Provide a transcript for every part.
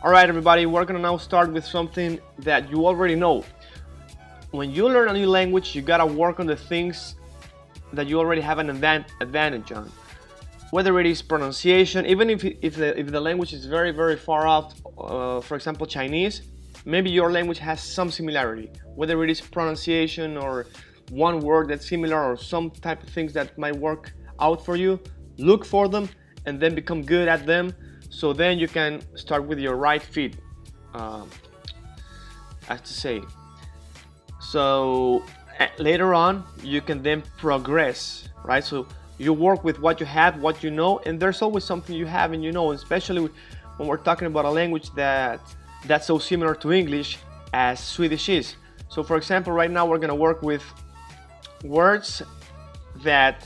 Alright everybody, we're gonna now start with something that you already know. When you learn a new language, you gotta work on the things that you already have an advantage on. Whether it is pronunciation, even if the language is very far off, for example Chinese, maybe your language has some similarity. Whether it is pronunciation or one word that's similar or some type of things that might work out for you, look for them and then become good at them. So then you can start with your right feet, as to say. So later on, you can then progress, right? So you work with what you have, what you know, and there's always something you have and you know, especially when we're talking about a language that's so similar to English as Swedish is. So for example, right now we're gonna work with words that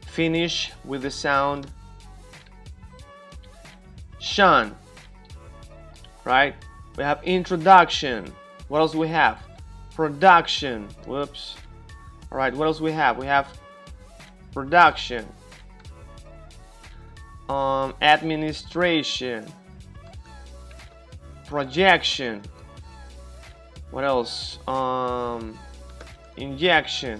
finish with the sound shon, right? We have introduction. What else do we have? Production. Whoops. All right, what else we have? We have production, administration, projection. What else? Injection,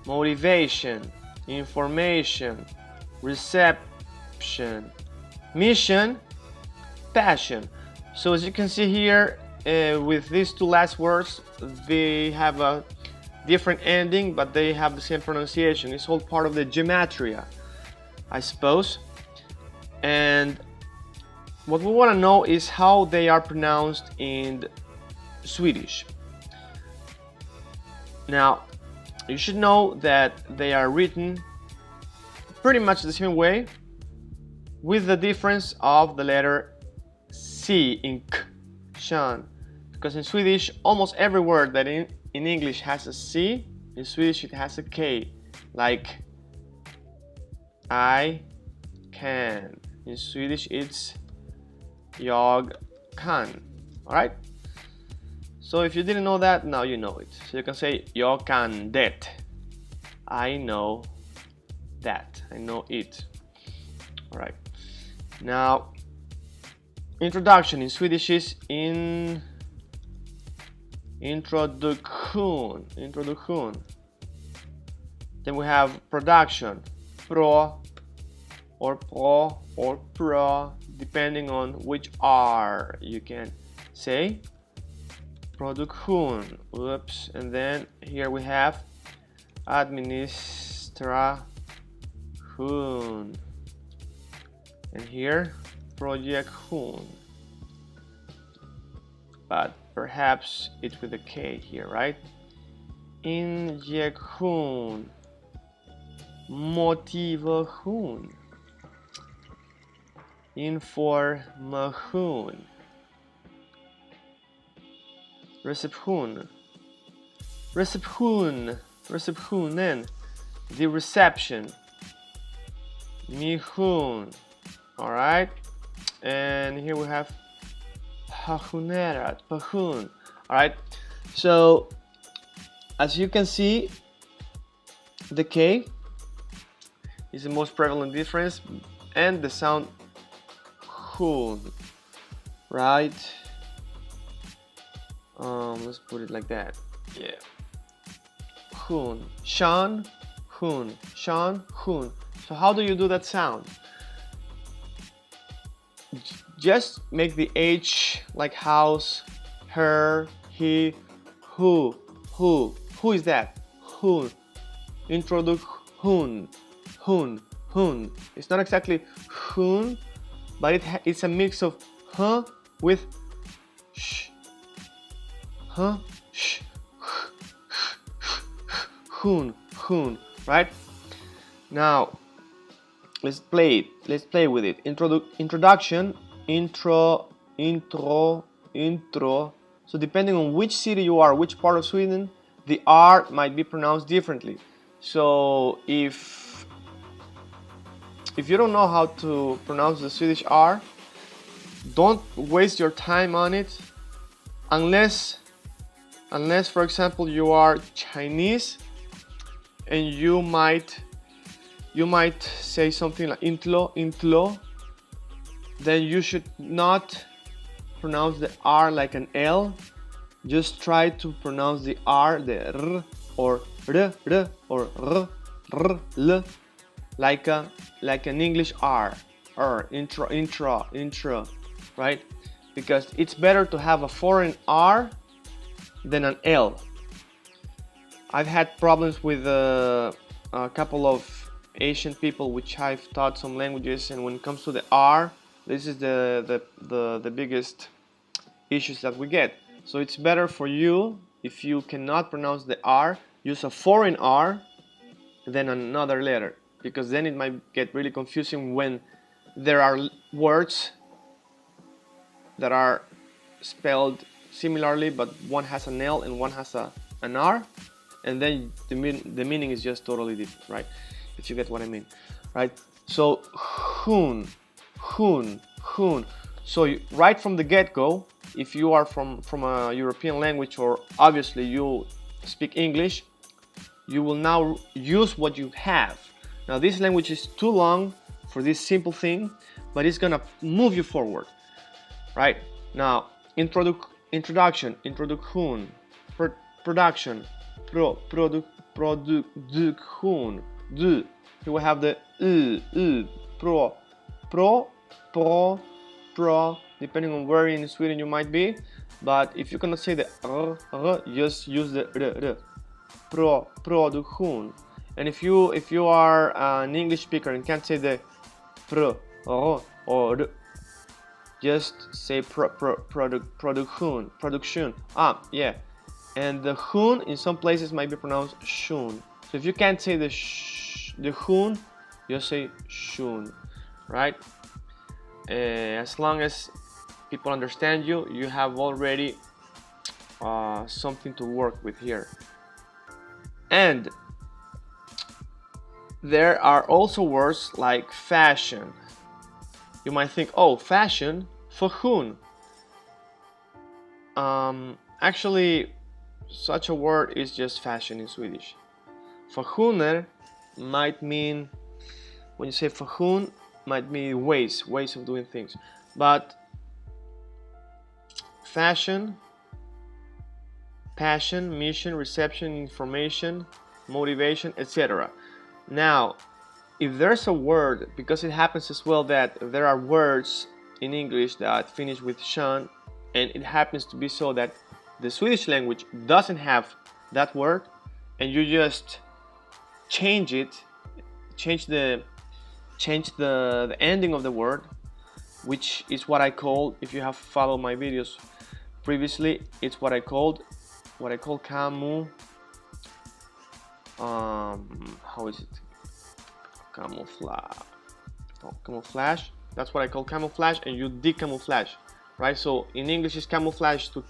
motivation, information, reception, mission, passion. So as you can see here, with these two last words, they have a different ending, but they have the same pronunciation. It's all part of the gematria, I suppose. And what we want to know is how they are pronounced in Swedish. Now, you should know that they are written pretty much the same way, with the difference of the letter C in k, shon. Because in Swedish, almost every word that in English has a C, in Swedish it has a K. Like I can. In Swedish it's jag kan. Alright? So if you didn't know that, now you know it. So you can say jag kan det. I know that. I know it. Alright. Now, introduction in Swedish is introduktion. Then we have production, pro or pro, depending on which R you can say. Produktion. Oops. And then here we have administration. And here projection. But perhaps it's with a K here, right? Injection, motivation, information, receptionen, the reception, mission. All right, and here we have passionerat, passion. All right, so as you can see, the K is the most prevalent difference, and the sound hun, right? Let's put it like that. Yeah, hun, shon, hun, shon, hun. So how do you do that sound? Just make the H like house, her, he, who. Who is that? Hun. Introduction. Hun. It's not exactly hun, but it's a mix of huh with sh. Huh, sh. Hun. Right? Now, let's play it. Let's play with it. Introduction. Intro. So depending on which city you are, which part of Sweden, the R might be pronounced differently. So if you don't know how to pronounce the Swedish R, don't waste your time on it unless for example you are Chinese and you might say something like intlo, then you should not pronounce the R like an L. Just try to pronounce the R, the R, or R, or R, L, like an English R, intro, right? Because it's better to have a foreign R than an L. I've had problems with a couple of Asian people which I've taught some languages, and when it comes to the R, this is the biggest issues that we get. So it's better for you, if you cannot pronounce the R, use a foreign R than another letter, because then it might get really confusing when there are words that are spelled similarly, but one has an L and one has an R, and then the meaning is just totally different, right? If you get what I mean, right? So hun. So right from the get-go, if you are from a European language, or obviously you speak English, you will now use what you have. Now this language is too long for this simple thing, but it's gonna move you forward, right? Now introduction, production, production, du. You will have the pro, depending on where in Sweden you might be. But if you cannot say the just use the production. And if you are an English speaker and can't say the or just say production. Yeah. And the hun in some places might be pronounced shon. So if you can't say the hun, just say shon, right? As long as people understand you, you have already something to work with here. And there are also words like fashion. You might think, oh, fashion, för hun. Actually, such a word is just fashion in Swedish. Fahuner might mean, when you say fahun, might mean ways of doing things. But fashion, passion, mission, reception, information, motivation, etc. Now, if there's a word, because it happens as well that there are words in English that finish with shon, and it happens to be so that the Swedish language doesn't have that word, and you just change it, change the ending of the word, which is what I call, if you have followed my videos previously, it's what I call how is it? Camouflage. That's what I call camouflage, and you decamouflage, right? So in English it's camouflage to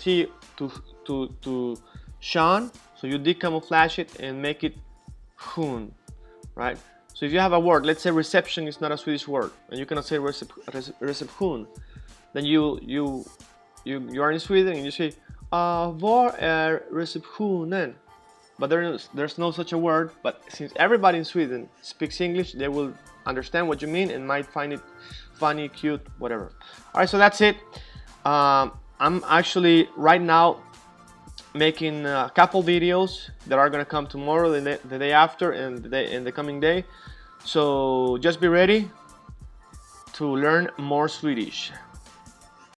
shon, so you decamouflage it and make it hun, right? So if you have a word, let's say reception is not a Swedish word, and you cannot say reception, then you are in Sweden and you say var är receptionen? But there's no such a word. But since everybody in Sweden speaks English, they will understand what you mean and might find it funny, cute, whatever. All right, so that's it. I'm actually right now making a couple videos that are gonna come tomorrow, the day after, and the coming day. So just be ready to learn more Swedish.